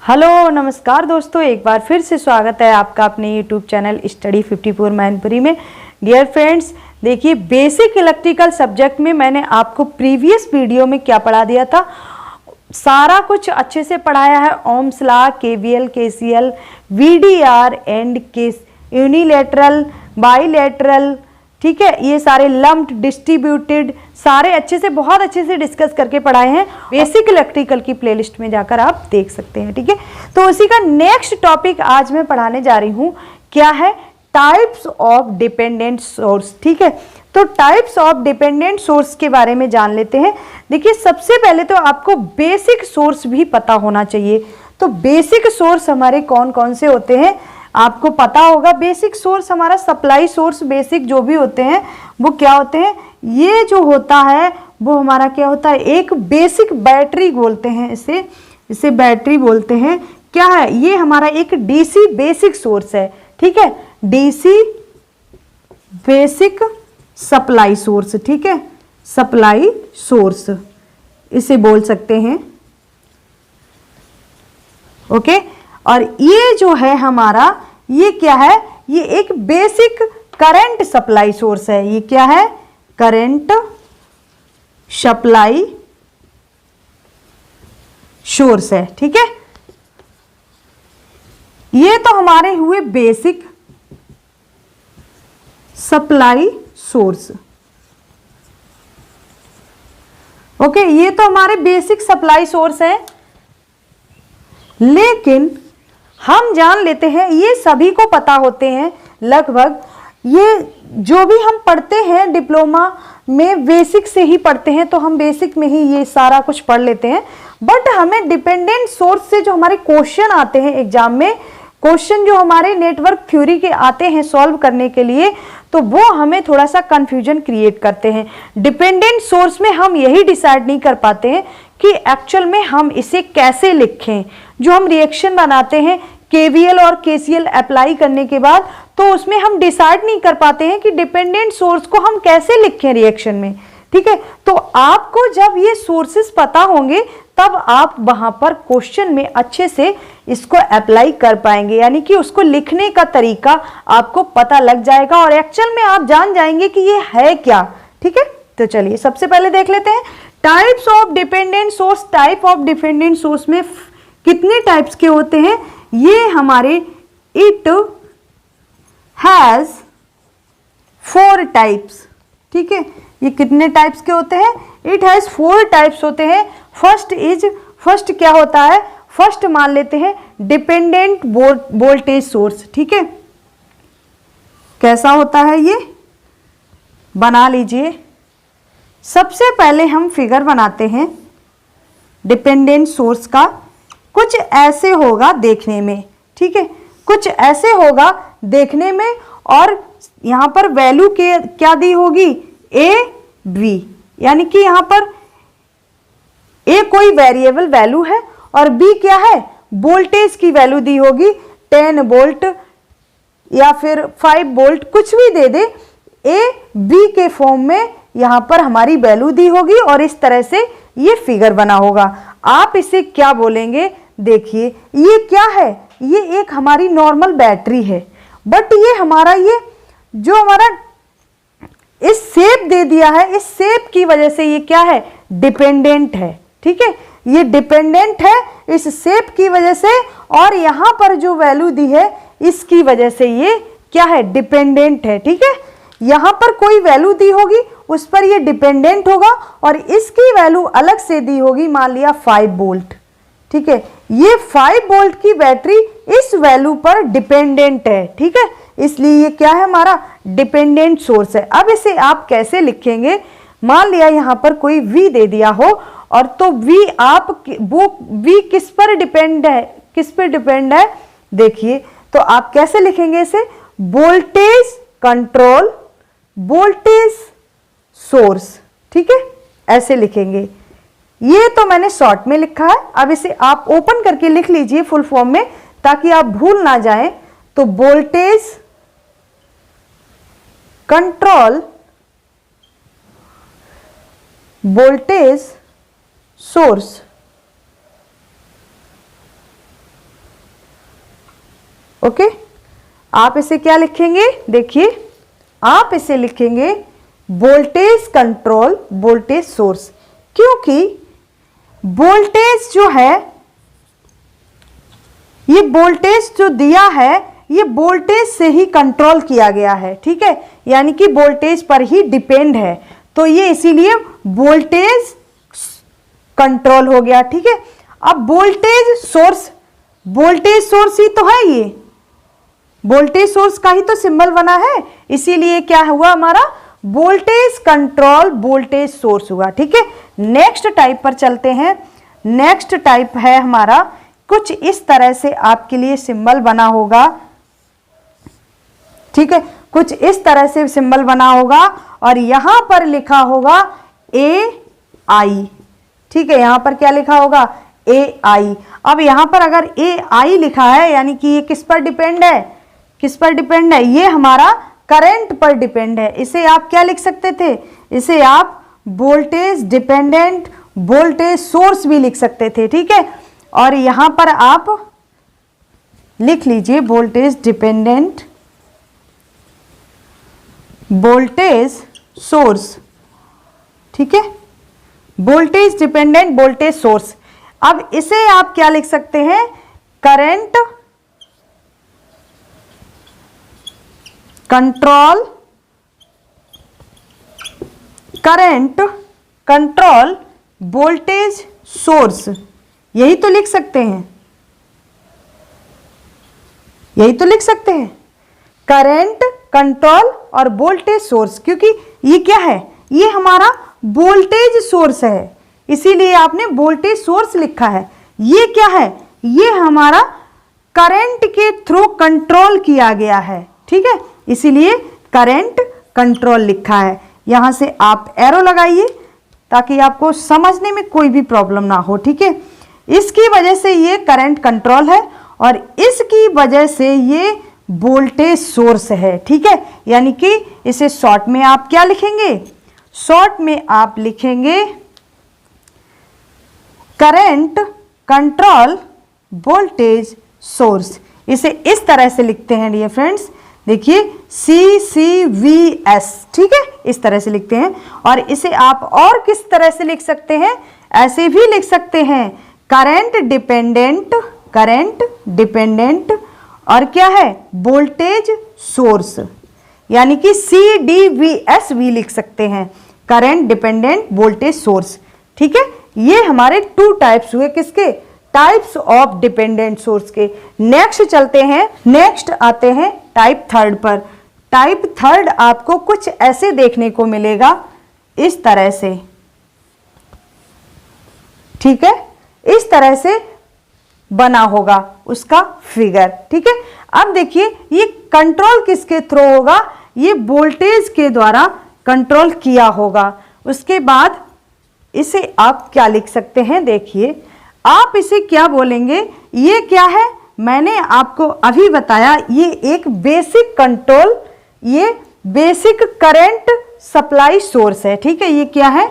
Hello नमस्कार दोस्तों, एक बार फिर से स्वागत है आपका अपने यूट्यूब चैनल स्टडी 54 मैनपुरी में। डियर फ्रेंड्स, देखिए बेसिक इलेक्ट्रिकल सब्जेक्ट में मैंने आपको प्रीवियस वीडियो में क्या पढ़ा दिया था, सारा कुछ अच्छे से पढ़ाया है। Ohm's law, KVL, KCL, VDR and case, unilateral, bilateral, ठीक है, ये सारे लम्प्ड, डिस्ट्रीब्यूटेड, सारे अच्छे से बहुत अच्छे से डिस्कस करके पढ़ाए हैं। बेसिक इलेक्ट्रिकल की प्लेलिस्ट में जाकर आप देख सकते हैं, ठीक है। तो उसी का नेक्स्ट टॉपिक आज मैं पढ़ाने जा रही हूँ, क्या है, टाइप्स ऑफ डिपेंडेंट सोर्स, ठीक है। तो टाइप्स ऑफ डिपेंडेंट सोर्स के बारे में जान लेते हैं। देखिए सबसे पहले तो आपको बेसिक सोर्स भी पता होना चाहिए। तो बेसिक सोर्स हमारे कौन कौन से होते हैं आपको पता होगा। बेसिक सोर्स हमारा सप्लाई सोर्स, बेसिक जो भी होते हैं वो क्या होते हैं, ये जो होता है वो हमारा क्या होता है, एक बेसिक बैटरी बोलते हैं, इसे बैटरी बोलते हैं। क्या है, ये हमारा एक डीसी बेसिक सोर्स है, ठीक है, डीसी बेसिक सप्लाई सोर्स, ठीक है, सप्लाई सोर्स इसे बोल सकते हैं, ओके। और ये जो है हमारा, ये क्या है, ये एक बेसिक करंट सप्लाई सोर्स है। ये क्या है, करंट सप्लाई सोर्स है, ठीक है। ये तो हमारे हुए बेसिक सप्लाई सोर्स, ओके, ये तो हमारे बेसिक सप्लाई सोर्स है। लेकिन हम जान लेते हैं, ये सभी को पता होते हैं लगभग, ये जो भी हम पढ़ते हैं डिप्लोमा में बेसिक से ही पढ़ते हैं, तो हम बेसिक में ही ये सारा कुछ पढ़ लेते हैं। बट हमें डिपेंडेंट सोर्स से जो हमारे क्वेश्चन आते हैं एग्जाम में, क्वेश्चन जो हमारे नेटवर्क थ्योरी के आते हैं सॉल्व करने के लिए, तो वो हमें थोड़ा सा कंफ्यूजन क्रिएट करते हैं। डिपेंडेंट सोर्स में हम यही डिसाइड नहीं कर पाते हैं कि एक्चुअल में हम इसे कैसे लिखें। जो हम रिएक्शन बनाते हैं केवीएल और केसीएल अप्लाई करने के बाद, तो उसमें हम डिसाइड नहीं कर पाते हैं कि डिपेंडेंट सोर्स को हम कैसे लिखें रिएक्शन में, ठीक है। तो आपको जब ये सोर्सेस पता होंगे तब आप वहां पर क्वेश्चन में अच्छे से इसको अप्लाई कर पाएंगे, यानी कि उसको लिखने का तरीका आपको पता लग जाएगा और एक्चुअल में आप जान जाएंगे कि ये है क्या, ठीक है। तो चलिए सबसे पहले देख लेते हैं types of dependent source. Type of dependent source में कितने टाइप्स के होते हैं, ये हमारे इट हैज 4 टाइप्स, ठीक है। ये कितने टाइप्स के होते हैं, इट हैज 4 टाइप्स होते हैं। फर्स्ट क्या होता है, फर्स्ट मान लेते हैं डिपेंडेंट वोल्टेज सोर्स, ठीक है। कैसा होता है ये, बना लीजिए। सबसे पहले हम फिगर बनाते हैं डिपेंडेंट सोर्स का। कुछ ऐसे होगा देखने में, ठीक है, कुछ ऐसे होगा देखने में, और यहां पर वैल्यू के क्या दी होगी, ए बी, यानी कि यहां पर ए कोई वेरिएबल वैल्यू है और बी क्या है, वोल्टेज की वैल्यू दी होगी, 10 वोल्ट या फिर 5 वोल्ट, कुछ भी दे दे, ए बी के फॉर्म में यहां पर हमारी वैल्यू दी होगी और इस तरह से ये फिगर बना होगा। आप इसे क्या बोलेंगे, देखिए ये क्या है, ये एक हमारी नॉर्मल बैटरी है, बट ये हमारा, ये जो हमारा इस शेप दे दिया है, इस शेप की वजह से ये क्या है, डिपेंडेंट है, ठीक है। ये डिपेंडेंट है इस शेप की वजह से, और यहां पर जो वैल्यू दी है इसकी वजह से ये क्या है, डिपेंडेंट है, ठीक है। यहां पर कोई वैल्यू दी होगी उस पर ये डिपेंडेंट होगा, और इसकी वैल्यू अलग से दी होगी, मान लिया 5 वोल्ट, ठीक है। ये 5 वोल्ट की बैटरी इस वैल्यू पर डिपेंडेंट है, ठीक है, इसलिए ये क्या है, हमारा डिपेंडेंट सोर्स है। अब इसे आप कैसे लिखेंगे, मान लिया यहां पर कोई V दे दिया हो, और तो V आप वो V किस पर डिपेंड है, किस पर डिपेंड है, देखिए तो आप कैसे लिखेंगे इसे, वोल्टेज कंट्रोल वोल्टेज सोर्स, ठीक है, ऐसे लिखेंगे। ये तो मैंने शॉर्ट में लिखा है, अब इसे आप ओपन करके लिख लीजिए फुल फॉर्म में, ताकि आप भूल ना जाएं। तो voltage control voltage source, okay, आप इसे क्या लिखेंगे, देखिए आप इसे लिखेंगे वोल्टेज कंट्रोल वोल्टेज सोर्स, क्योंकि वोल्टेज जो है, ये वोल्टेज जो दिया है ये वोल्टेज से ही कंट्रोल किया गया है, ठीक है, यानी कि वोल्टेज पर ही डिपेंड है, तो ये इसीलिए वोल्टेज कंट्रोल हो गया, ठीक है। अब वोल्टेज सोर्स ही तो है, ये वोल्टेज सोर्स का ही तो सिंबल बना है, इसीलिए क्या हुआ हमारा वोल्टेज कंट्रोल वोल्टेज सोर्स हुआ, ठीक है। नेक्स्ट टाइप पर चलते हैं। नेक्स्ट टाइप है हमारा, कुछ इस तरह से आपके लिए सिंबल बना होगा, ठीक है, कुछ इस तरह से सिंबल बना होगा और यहां पर लिखा होगा AI, ठीक है, यहां पर क्या लिखा होगा AI। अब यहां पर अगर AI लिखा है यानी कि ये किस पर डिपेंड है, किस पर डिपेंड है, ये हमारा करंट पर डिपेंड है। इसे आप क्या लिख सकते थे, इसे आप वोल्टेज डिपेंडेंट वोल्टेज सोर्स भी लिख सकते थे, ठीक है। और यहां पर आप लिख लीजिए वोल्टेज डिपेंडेंट वोल्टेज सोर्स, ठीक है, वोल्टेज डिपेंडेंट वोल्टेज सोर्स। अब इसे आप क्या लिख सकते हैं, करंट कंट्रोल वोल्टेज सोर्स, यही तो लिख सकते हैं, यही तो लिख सकते हैं, करंट कंट्रोल और वोल्टेज सोर्स, क्योंकि ये क्या है, ये हमारा वोल्टेज सोर्स है, इसीलिए आपने वोल्टेज सोर्स लिखा है। ये क्या है, ये हमारा करंट के थ्रू कंट्रोल किया गया है, ठीक है, इसीलिए करंट कंट्रोल लिखा है। यहां से आप एरो लगाइए ताकि आपको समझने में कोई भी प्रॉब्लम ना हो, ठीक है। इसकी वजह से ये करंट कंट्रोल है और इसकी वजह से ये वोल्टेज सोर्स है, ठीक है, यानी कि इसे शॉर्ट में आप क्या लिखेंगे, शॉर्ट में आप लिखेंगे करंट कंट्रोल वोल्टेज सोर्स। इसे इस तरह से लिखते हैं डियर फ्रेंड्स, देखिए CCVS, ठीक है, इस तरह से लिखते हैं। और इसे आप और किस तरह से लिख सकते हैं, ऐसे भी लिख सकते हैं करंट डिपेंडेंट और क्या है वोल्टेज सोर्स, यानी कि CDVS भी लिख सकते हैं, करंट डिपेंडेंट वोल्टेज सोर्स, ठीक है। ये हमारे 2 टाइप्स हुए, किसके, टाइप्स ऑफ डिपेंडेंट सोर्स के। नेक्स्ट चलते हैं, नेक्स्ट आते हैं टाइप 3 पर। टाइप 3 आपको कुछ ऐसे देखने को मिलेगा, इस तरह से, ठीक है, इस तरह से बना होगा उसका फिगर, ठीक है। अब देखिए ये कंट्रोल किसके थ्रू होगा, ये वोल्टेज के द्वारा कंट्रोल किया होगा। उसके बाद इसे आप क्या लिख सकते हैं, देखिए आप इसे क्या बोलेंगे, ये क्या है, मैंने आपको अभी बताया, ये एक बेसिक कंट्रोल, ये बेसिक करंट सप्लाई सोर्स है, ठीक है, ये क्या है,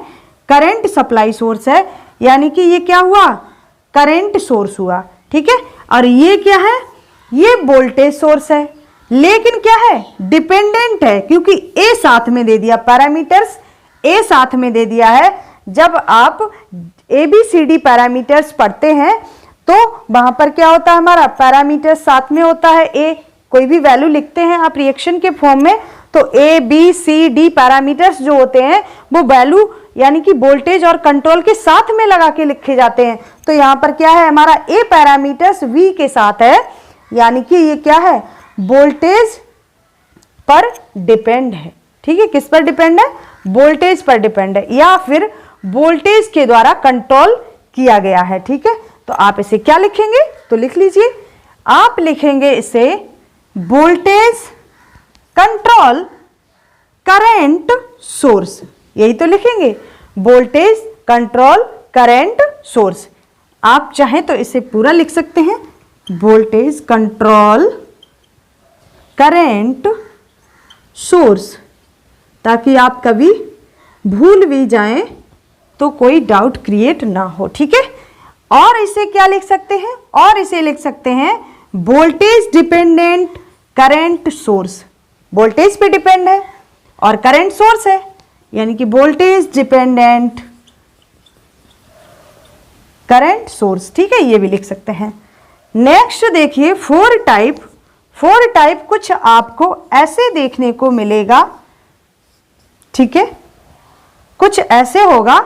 करंट सप्लाई सोर्स है, यानी कि ये क्या हुआ, करंट सोर्स हुआ, ठीक है। और ये क्या है, ये वोल्टेज सोर्स है, लेकिन क्या है, डिपेंडेंट है, क्योंकि ए साथ में दे दिया, पैरामीटर्स ए साथ में दे दिया है। जब आप ABCD पैरामीटर्स पढ़ते हैं तो वहां पर क्या होता है, हमारा पैरामीटर्स साथ में होता है, ए कोई भी वैल्यू लिखते हैं आप रिएक्शन के फॉर्म में, तो ABCD पैरामीटर्स जो होते हैं वो वैल्यू यानी कि वोल्टेज और कंट्रोल के साथ में लगा के लिखे जाते हैं। तो यहां पर क्या है, हमारा ए पैरामीटर्स V के साथ है, यानी कि ये क्या है, वोल्टेज पर डिपेंड है, ठीक है, किस पर डिपेंड है, वोल्टेज पर डिपेंड है, या फिर वोल्टेज के द्वारा कंट्रोल किया गया है, ठीक है। तो आप इसे क्या लिखेंगे, तो लिख लीजिए, आप लिखेंगे इसे वोल्टेज कंट्रोल करंट सोर्स, यही तो लिखेंगे, वोल्टेज कंट्रोल करंट सोर्स। आप चाहें तो इसे पूरा लिख सकते हैं, वोल्टेज कंट्रोल करंट सोर्स, ताकि आप कभी भूल भी जाएं तो कोई डाउट क्रिएट ना हो, ठीक है। और इसे क्या लिख सकते हैं, और इसे लिख सकते हैं voltage dependent current source, voltage पे डिपेंड है और करंट सोर्स है, यानी कि वोल्टेज डिपेंडेंट करंट सोर्स। ठीक है, ये भी लिख सकते हैं। नेक्स्ट देखिए फोर टाइप कुछ आपको ऐसे देखने को मिलेगा। ठीक है, कुछ ऐसे होगा,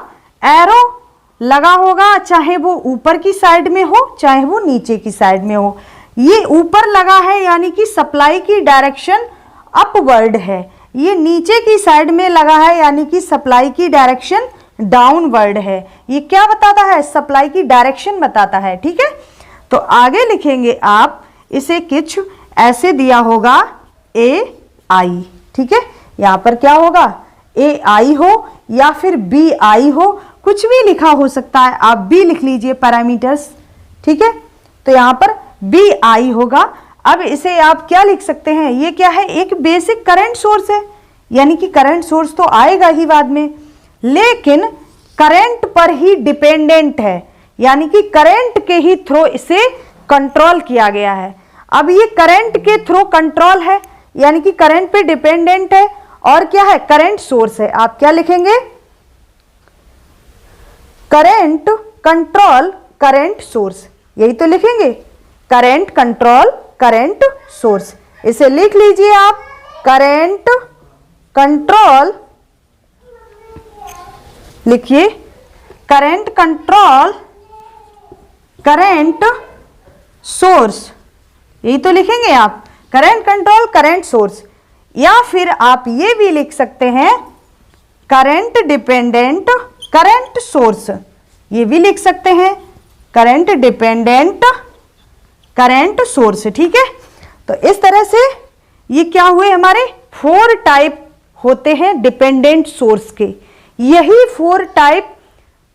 एरो लगा होगा, चाहे वो ऊपर की साइड में हो चाहे वो नीचे की साइड में हो। ये ऊपर लगा है यानी कि सप्लाई की डायरेक्शन अपवर्ड है, ये नीचे की साइड में लगा है यानी कि सप्लाई की डायरेक्शन डाउनवर्ड है। ये क्या बताता है? सप्लाई की डायरेक्शन बताता है। ठीक है, तो आगे लिखेंगे आप, इसे कुछ ऐसे दिया होगा ए आई। ठीक है, यहां पर क्या होगा? ए आई हो या फिर बी आई हो, कुछ भी लिखा हो सकता है, आप बी लिख लीजिए पैरामीटर्स। ठीक है, तो यहां पर बी आई होगा। अब इसे आप क्या लिख सकते हैं? ये क्या है? एक बेसिक करंट सोर्स है, यानी कि करंट सोर्स तो आएगा ही बाद में, लेकिन करंट पर ही डिपेंडेंट है, यानी कि करंट के ही थ्रू इसे कंट्रोल किया गया है। अब ये करंट के थ्रू कंट्रोल है, यानी कि करंट पे डिपेंडेंट है और क्या है? करंट सोर्स है। आप क्या लिखेंगे? करंट कंट्रोल करंट सोर्स, यही तो लिखेंगे, करंट कंट्रोल करंट सोर्स। इसे लिख लीजिए आप, करंट कंट्रोल, लिखिए करंट कंट्रोल करंट सोर्स, यही तो लिखेंगे आप, करंट कंट्रोल करंट सोर्स। या फिर आप ये भी लिख सकते हैं करंट डिपेंडेंट करंट सोर्स, ये भी लिख सकते हैं करंट डिपेंडेंट करंट सोर्स। ठीक है, तो इस तरह से ये क्या हुए? हमारे 4 टाइप होते हैं डिपेंडेंट सोर्स के। यही 4 टाइप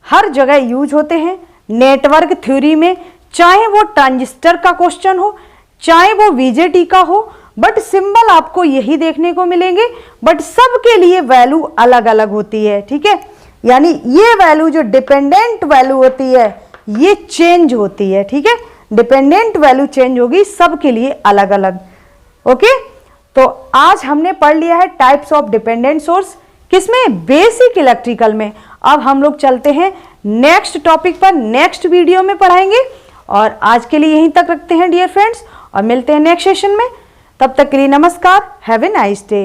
हर जगह यूज होते हैं नेटवर्क थ्योरी में, चाहे वो ट्रांजिस्टर का क्वेश्चन हो चाहे वो बीजेटी का हो, बट सिंबल आपको यही देखने को मिलेंगे, बट सबके लिए वैल्यू अलग अलग होती है। ठीक है, यानी ये वैल्यू जो डिपेंडेंट वैल्यू होती है ये चेंज होती है। ठीक है, डिपेंडेंट वैल्यू चेंज होगी सबके लिए अलग अलग। ओके, तो आज हमने पढ़ लिया है टाइप्स ऑफ डिपेंडेंट सोर्स, किसमें? बेसिक इलेक्ट्रिकल में। अब हम लोग चलते हैं नेक्स्ट टॉपिक पर, नेक्स्ट वीडियो में पढ़ाएंगे। और आज के लिए यहीं तक रखते हैं डियर फ्रेंड्स, और मिलते हैं नेक्स्ट सेशन में। तब तक के लिए नमस्कार, हैव ए नाइस डे।